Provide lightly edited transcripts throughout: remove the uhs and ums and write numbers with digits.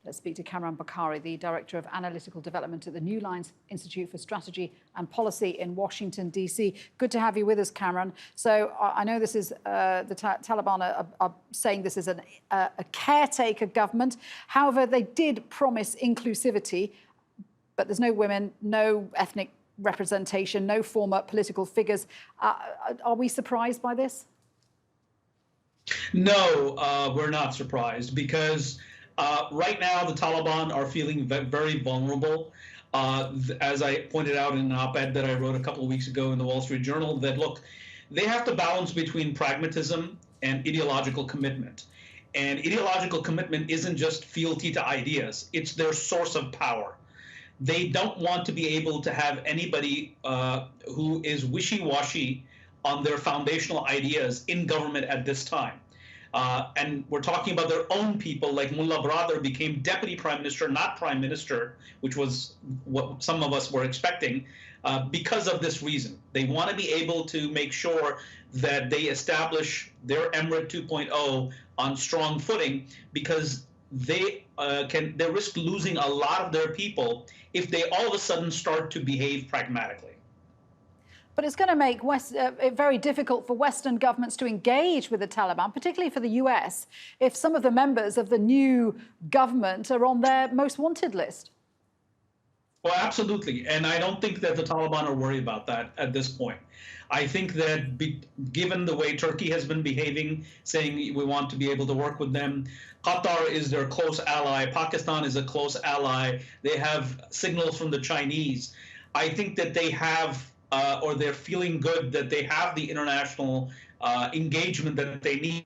Let's speak to Kamran Bokhari, the Director of Analytical Development at the Newlines Institute for Strategy and Policy in Washington, D.C. Good to have you with us, Kamran. So I know this is the Taliban are saying this is a caretaker government. However, they did promise inclusivity, but there's no women, no ethnic representation, no former political figures. Are we surprised by this? No, we're not surprised because right now the Taliban are feeling very vulnerable. As I pointed out in an op-ed that I wrote a couple of weeks ago in the Wall Street Journal, that look, they have to balance between pragmatism and ideological commitment. And ideological commitment isn't just fealty to ideas, it's their source of power. They don't want to be able to have anybody who is wishy-washy on their foundational ideas in government at this time. And we're talking about their own people, like Mullah Baradar became deputy prime minister, not prime minister, which was what some of us were expecting, because of this reason. They want to be able to make sure that they establish their Emirate 2.0 on strong footing, because they risk losing a lot of their people if they all of a sudden start to behave pragmatically. But it's going to make it very difficult for Western governments to engage with the Taliban, particularly for the US, if some of the members of the new government are on their most wanted list. Well, absolutely. And I don't think that the Taliban are worried about that at this point. I think that given the way Turkey has been behaving, saying we want to be able to work with them, Qatar is their close ally, Pakistan is a close ally, they have signals from the Chinese. I think that they have or they're feeling good that they have the international engagement that they need,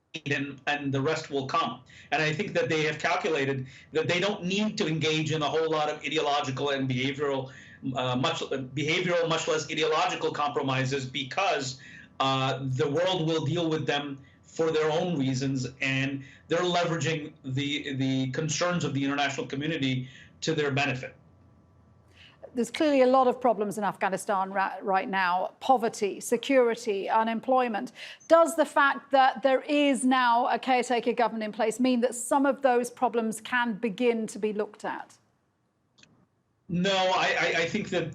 and the rest will come. And I think that they have calculated that they don't need to engage in a whole lot of ideological and behavioral, much less ideological compromises, because the world will deal with them for their own reasons, and they're leveraging the concerns of the international community to their benefit. There's clearly a lot of problems in Afghanistan right now: poverty, security, unemployment. Does the fact that there is now a caretaker government in place mean that some of those problems can begin to be looked at? No, I think that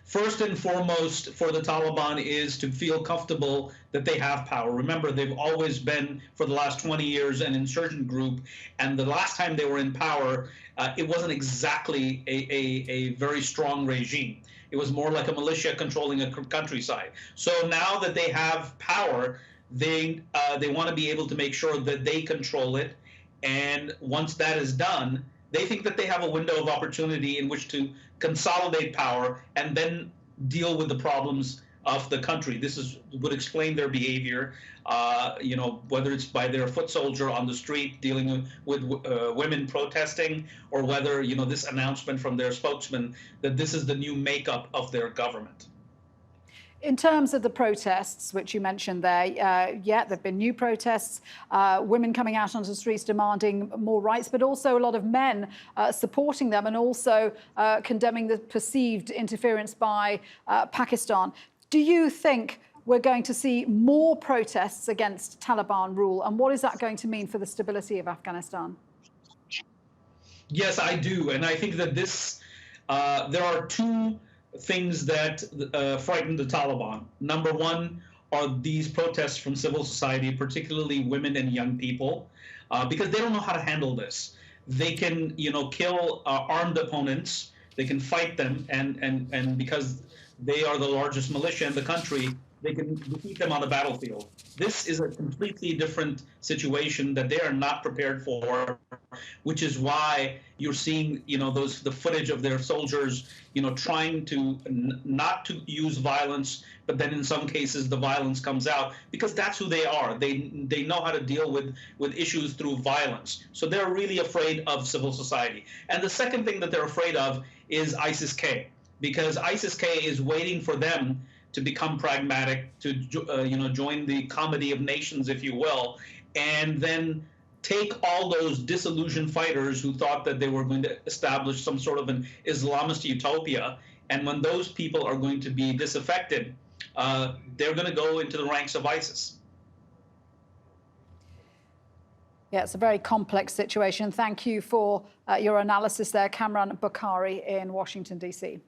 first and foremost for the Taliban is to feel comfortable that they have power. Remember, they've always been, for the last 20 years, an insurgent group. And the last time they were in power, it wasn't exactly a very strong regime. It was more like a militia controlling a countryside. So now that they have power, they want to be able to make sure that they control it. And once that is done, they think that they have a window of opportunity in which to consolidate power and then deal with the problems of the country. This would explain their behavior, whether it's by their foot soldier on the street dealing with women protesting, or whether, this announcement from their spokesman that this is the new makeup of their government. In terms of the protests, which you mentioned there, yeah, there have been new protests, women coming out onto the streets demanding more rights, but also a lot of men supporting them and also condemning the perceived interference by Pakistan. Do you think we're going to see more protests against Taliban rule? And what is that going to mean for the stability of Afghanistan? Yes, I do. And I think that there are two things that frighten the Taliban. Number one are these protests from civil society, particularly women and young people, because they don't know how to handle this. They can, kill armed opponents, they can fight them, and because they are the largest militia in the country, they can defeat them on the battlefield. This is a completely different situation that they are not prepared for, which is why you're seeing, the footage of their soldiers, trying to not to use violence, but then in some cases the violence comes out because that's who they are. They know how to deal with issues through violence. So they're really afraid of civil society. And the second thing that they're afraid of is ISIS-K, because ISIS-K is waiting for them to become pragmatic, to join the comedy of nations, if you will, and then take all those disillusioned fighters who thought that they were going to establish some sort of an Islamist utopia. And when those people are going to be disaffected, they're going to go into the ranks of ISIS. Yeah, it's a very complex situation. Thank you for your analysis there, Kamran Bokhari in Washington, D.C.